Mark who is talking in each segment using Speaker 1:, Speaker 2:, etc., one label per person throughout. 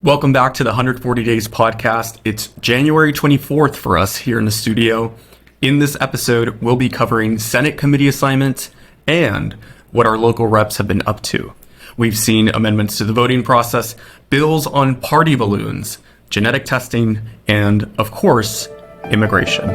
Speaker 1: Welcome back to the 140 Days podcast. It's January 24th for us here in the studio. In this episode, we'll be covering Senate committee assignments and what our local reps have been up to. We've seen amendments to the voting process, bills on party balloons, genetic testing, and, of course, immigration.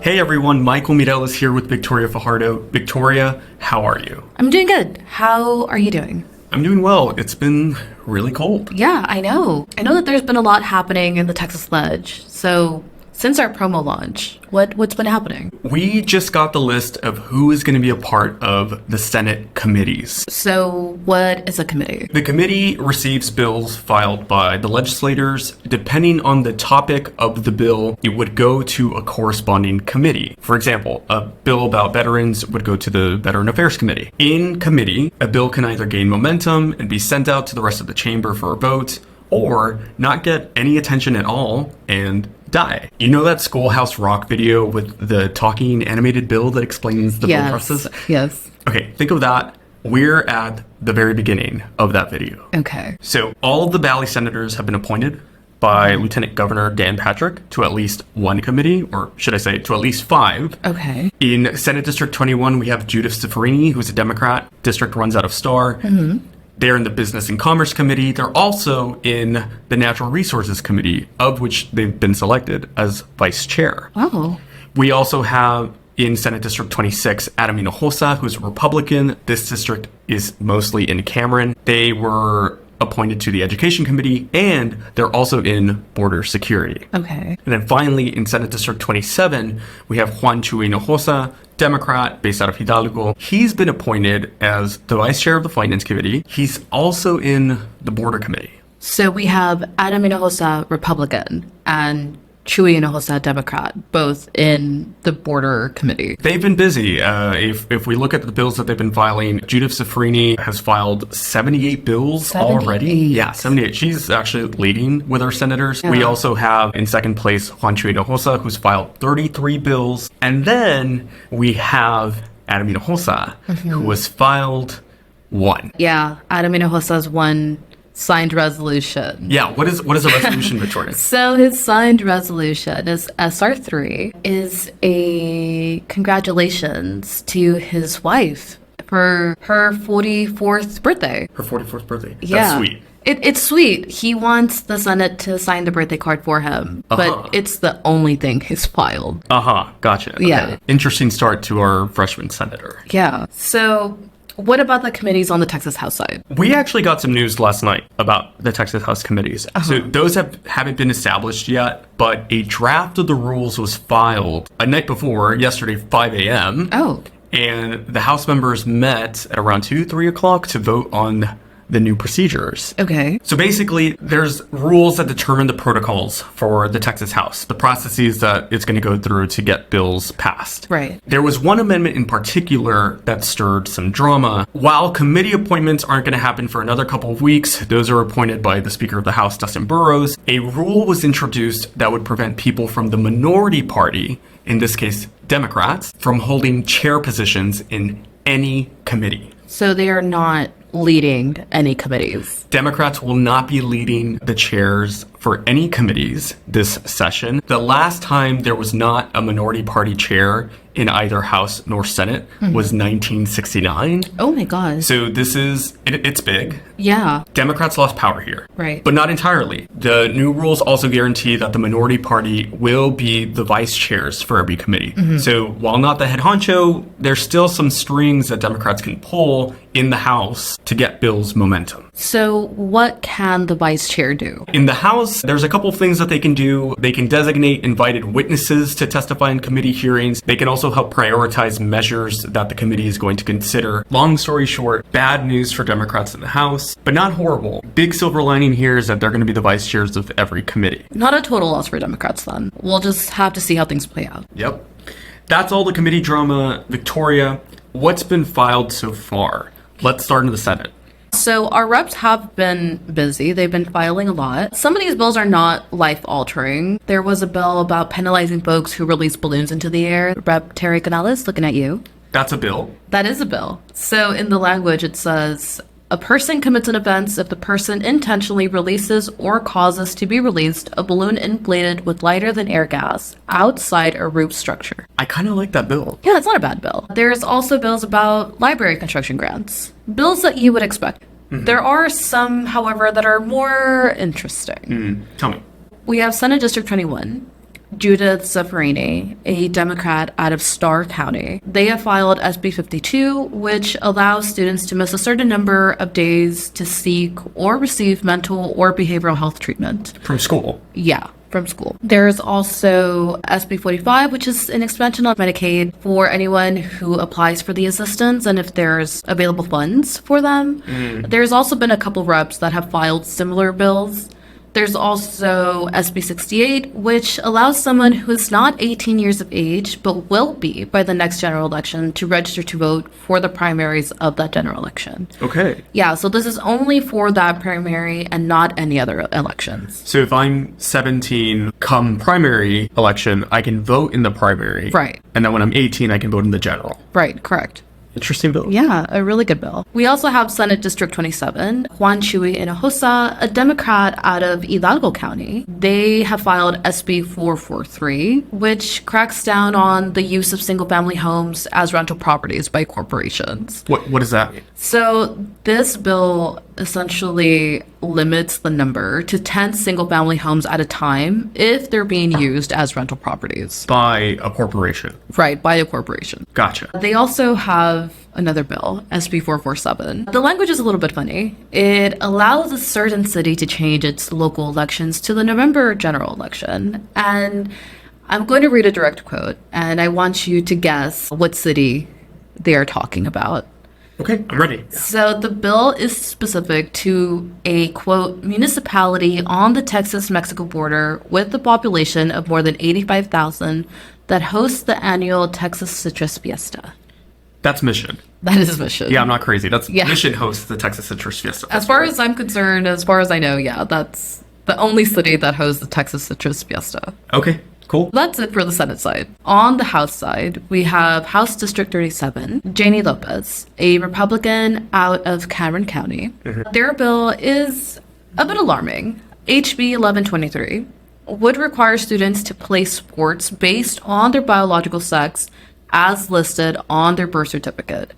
Speaker 1: Hey everyone, Michael Mirel is here with Victoria Fajardo. Victoria, how are you?
Speaker 2: I'm doing good. How are you doing?
Speaker 1: I'm doing well. It's been really cold.
Speaker 2: Yeah, I know. I know that there's been a lot happening in the Texas Ledge. So, since our promo launch, what's been happening?
Speaker 1: We just got the list of who is going to be a part of the Senate committees.
Speaker 2: So, what is a committee?
Speaker 1: The committee receives bills filed by the legislators. Depending on the topic of the bill, it would go to a corresponding committee. For example, a bill about veterans would go to the Veteran Affairs Committee. In committee, a bill can either gain momentum and be sent out to the rest of the chamber for a vote, or not get any attention at all and die. You know that Schoolhouse Rock video with the talking animated bill that explains the bill process?
Speaker 2: Yes.
Speaker 1: Okay, think of that. We're at the very beginning of that video.
Speaker 2: Okay.
Speaker 1: So all of the Valley senators have been appointed by Lieutenant Governor Dan Patrick to at least one committee, or should I say to at least five.
Speaker 2: Okay.
Speaker 1: In Senate District 21, we have Judith Cefarini, who's a Democrat. District runs out of Star. Mm-hmm. They're in the Business and Commerce Committee. They're also in the Natural Resources Committee, of which they've been selected as vice chair.
Speaker 2: Oh.
Speaker 1: We also have in Senate District 26, Adam Hinojosa, who's a Republican. This district is mostly in Cameron. They were appointed to the Education Committee, and they're also in Border Security.
Speaker 2: Okay.
Speaker 1: And then finally, in Senate District 27, we have Juan Chuy Hinojosa, Democrat based out of Hidalgo. He's been appointed as the vice chair of the Finance Committee. He's also in the Border Committee.
Speaker 2: So we have Adam Hinojosa, Republican, and Chuy Hinojosa, Democrat, both in the Border Committee.
Speaker 1: They've been busy. If we look at the bills that they've been filing, Judith Cefarini has filed 78 bills already. Yeah, 78. She's actually leading with our senators. Yeah. We also have in second place Juan Chuy Hinojosa, who's filed 33 bills. And then we have Adam Hinojosa, who has filed one.
Speaker 2: Yeah, Adam Hinojosa's one signed resolution.
Speaker 1: Yeah, what is a resolution, Victoria?
Speaker 2: So his signed resolution is SR3 is a congratulations to his wife for her 44th birthday.
Speaker 1: Her 44th birthday.
Speaker 2: Yeah.
Speaker 1: That's sweet.
Speaker 2: It's sweet. He wants the Senate to sign the birthday card for him, but it's the only thing he's filed.
Speaker 1: Gotcha. Okay.
Speaker 2: Yeah.
Speaker 1: Interesting start to our freshman senator.
Speaker 2: Yeah. So what about the committees on the Texas House side?
Speaker 1: We actually got some news last night about the Texas House committees. So those haven't been established yet, but a draft of the rules was filed a night before, yesterday, 5 a.m.
Speaker 2: Oh.
Speaker 1: And the House members met at around 3 o'clock to vote on the new procedures.
Speaker 2: Okay.
Speaker 1: So basically, there's rules that determine the protocols for the Texas House, the processes that it's going to go through to get bills passed.
Speaker 2: Right.
Speaker 1: There was one amendment in particular that stirred some drama. While committee appointments aren't going to happen for another couple of weeks, those are appointed by the Speaker of the House, Dustin Burrows, a rule was introduced that would prevent people from the minority party, in this case, Democrats, from holding chair positions in any committee.
Speaker 2: So they are not leading any committees.
Speaker 1: Democrats will not be leading the chairs for any committees this session. The last time there was not a minority party chair in either House nor Senate was 1969.
Speaker 2: Oh my God.
Speaker 1: So this is, it's big.
Speaker 2: Yeah.
Speaker 1: Democrats lost power here.
Speaker 2: Right.
Speaker 1: But not entirely. The new rules also guarantee that the minority party will be the vice chairs for every committee. So while not the head honcho, there's still some strings that Democrats can pull in the House to get bills momentum.
Speaker 2: So what can the vice chair do?
Speaker 1: In the House, there's a couple of things that they can do. They can designate invited witnesses to testify in committee hearings. They can also help prioritize measures that the committee is going to consider. Long story short, bad news for Democrats in the House, but not horrible. Big silver lining here is that they're going to be the vice chairs of every committee.
Speaker 2: Not a total loss for Democrats then. We'll just have to see how things play out.
Speaker 1: Yep. That's all the committee drama. Victoria, what's been filed so far? Let's start in the Senate.
Speaker 2: So our reps have been busy. They've been filing a lot. Some of these bills are not life-altering. There was a bill about penalizing folks who release balloons into the air. Rep. Terry Canales, looking at you.
Speaker 1: That's a bill.
Speaker 2: That is a bill. So in the language, it says A person commits an offense if the person intentionally releases or causes to be released a balloon inflated with lighter than air gas outside a roof structure.
Speaker 1: I kind of like that bill.
Speaker 2: Yeah, it's not a bad bill. There's also bills about library construction grants. Bills that you would expect. There are some, however, that are more interesting.
Speaker 1: Tell me.
Speaker 2: We have Senate District 21. Judith Zaffarini, a Democrat out of Starr County. They have filed SB 52, which allows students to miss a certain number of days to seek or receive mental or behavioral health treatment.
Speaker 1: From school.
Speaker 2: Yeah, from school. There's also SB 45, which is an expansion on Medicaid for anyone who applies for the assistance and if there's available funds for them. There's also been a couple reps that have filed similar bills. There's also SB 68, which allows someone who is not 18 years of age, but will be by the next general election, to register to vote for the primaries of that general election.
Speaker 1: Okay.
Speaker 2: Yeah, so this is only for that primary and not any other elections.
Speaker 1: So if I'm 17, come primary election, I can vote in the primary.
Speaker 2: Right.
Speaker 1: And then when I'm 18, I can vote in the general.
Speaker 2: Right, correct.
Speaker 1: Interesting bill.
Speaker 2: Yeah, a really good bill. We also have Senate District 27, Juan Chuy Hinojosa, a Democrat out of Hidalgo County. They have filed SB 443, which cracks down on the use of single-family homes as rental properties by corporations.
Speaker 1: What does that mean?
Speaker 2: So this bill essentially limits the number to 10 single-family homes at a time if they're being used as rental properties.
Speaker 1: By a corporation.
Speaker 2: Right, by a corporation.
Speaker 1: Gotcha.
Speaker 2: They also have another bill, SB 447. The language is a little bit funny. It allows a certain city to change its local elections to the November general election. And I'm going to read a direct quote, and I want you to guess what city they are talking about.
Speaker 1: Okay, I'm ready.
Speaker 2: So the bill is specific to a, quote, municipality on the Texas-Mexico border with a population of more than 85,000 that hosts the annual Texas Citrus Fiesta.
Speaker 1: That's Mission.
Speaker 2: That is Mission.
Speaker 1: Yeah, I'm not crazy. That's
Speaker 2: Yeah.
Speaker 1: Mission hosts the Texas Citrus Fiesta.
Speaker 2: As far as I'm concerned, as far as I know, yeah, that's the only city that hosts the Texas Citrus Fiesta.
Speaker 1: Okay, cool.
Speaker 2: That's it for the Senate side. On the House side, we have House District 37, Janie Lopez, a Republican out of Cameron County. Their bill is a bit alarming. HB 1123 would require students to play sports based on their biological sex as listed on their birth certificate.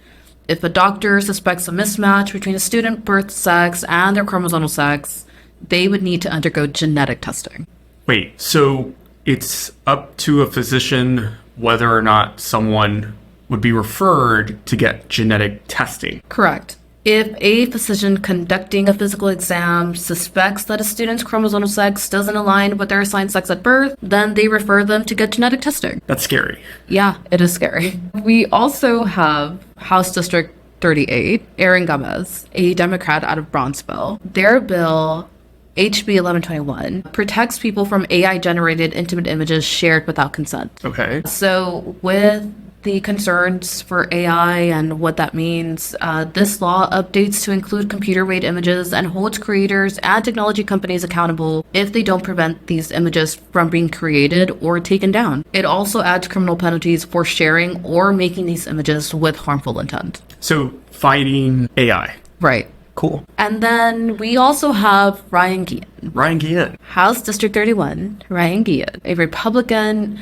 Speaker 2: If a doctor suspects a mismatch between a student's birth sex and their chromosomal sex, they would need to undergo genetic testing.
Speaker 1: Wait, so it's up to a physician whether or not someone would be referred to get genetic testing.
Speaker 2: Correct. If a physician conducting a physical exam suspects that a student's chromosomal sex doesn't align with their assigned sex at birth, then they refer them to get genetic testing.
Speaker 1: That's scary.
Speaker 2: Yeah, it is scary. We also have House District 38, Aaron Gomez, a Democrat out of Bronzeville. Their bill, HB 1121, protects people from AI-generated intimate images shared without consent.
Speaker 1: Okay.
Speaker 2: So with the concerns for AI and what that means, this law updates to include computer-weighted images and holds creators and technology companies accountable if they don't prevent these images from being created or taken down. It also adds criminal penalties for sharing or making these images with harmful intent.
Speaker 1: So, fighting AI.
Speaker 2: Right.
Speaker 1: Cool.
Speaker 2: And then we also have Ryan Guillen,
Speaker 1: Ryan Guillen.
Speaker 2: House District 31, Ryan Guillen, a Republican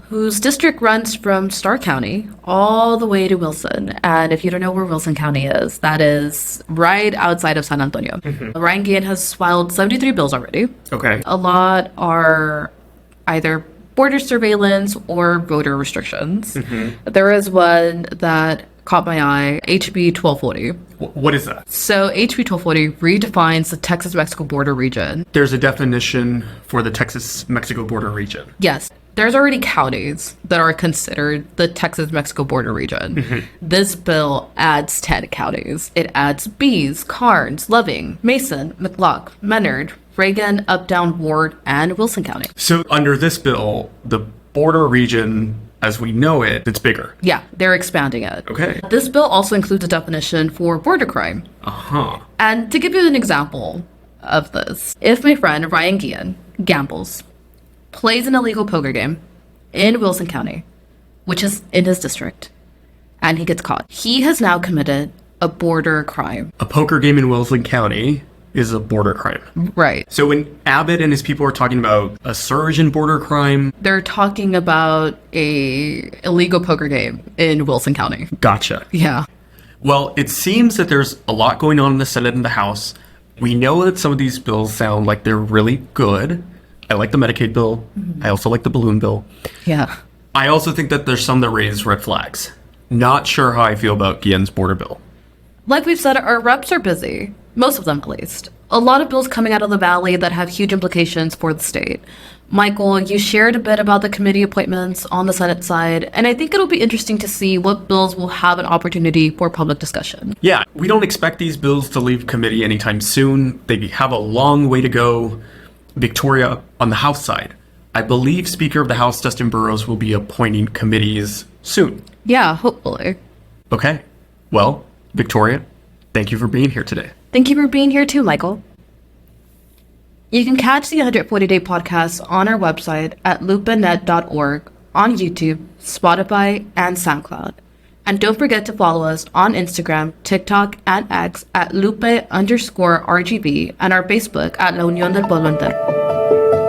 Speaker 2: whose district runs from Starr County all the way to Wilson. And if you don't know where Wilson County is, that is right outside of San Antonio. Ryan Guillen has filed 73 bills already.
Speaker 1: Okay.
Speaker 2: A lot are either border surveillance or voter restrictions. There is one that caught my eye, HB 1240.
Speaker 1: What is that?
Speaker 2: So HB 1240 redefines the Texas-Mexico border region.
Speaker 1: There's a definition for the Texas-Mexico border region.
Speaker 2: Yes, there's already counties that are considered the Texas-Mexico border region. This bill adds 10 counties. It adds Bees, Karnes, Loving, Mason, McLough, Menard, Reagan, Uptown, Ward, and Wilson County.
Speaker 1: So under this bill, the border region as we know it, it's bigger.
Speaker 2: Yeah, they're expanding it.
Speaker 1: Okay.
Speaker 2: This bill also includes a definition for border crime.
Speaker 1: Uh-huh.
Speaker 2: And to give you an example of this, if my friend Ryan Guillen gambles, plays an illegal poker game in Wilson County, which is in his district, and he gets caught, he has now committed a border crime.
Speaker 1: A poker game in Wellesley County is a border crime.
Speaker 2: Right.
Speaker 1: So when Abbott and his people are talking about a surge in border crime,
Speaker 2: They're talking about a illegal poker game in Wilson County.
Speaker 1: gotcha.
Speaker 2: Yeah.
Speaker 1: Well, it seems that there's a lot going on in the Senate and the House. We know that some of these bills sound like they're really good. I like the Medicaid bill. I also like the balloon bill.
Speaker 2: Yeah.
Speaker 1: I also think that there's some that raise red flags. Not sure how I feel about Guillen's border bill.
Speaker 2: Like we've said, our reps are busy. Most of them, at least. A lot of bills coming out of the Valley that have huge implications for the state. Michael, you shared a bit about the committee appointments on the Senate side, and I think it'll be interesting to see what bills will have an opportunity for public discussion.
Speaker 1: Yeah, we don't expect these bills to leave committee anytime soon. They have a long way to go. Victoria, on the House side, I believe Speaker of the House Dustin Burrows will be appointing committees soon.
Speaker 2: Yeah, hopefully.
Speaker 1: Okay. Well, Victoria, thank you for being here today.
Speaker 2: Thank you for being here too, Michael. You can catch the 140-Day podcast on our website at lupanet.org, on YouTube, Spotify, and SoundCloud. And don't forget to follow us on Instagram, TikTok, and X at lupe_RGB and our Facebook at La Unión del Pueblo Entero.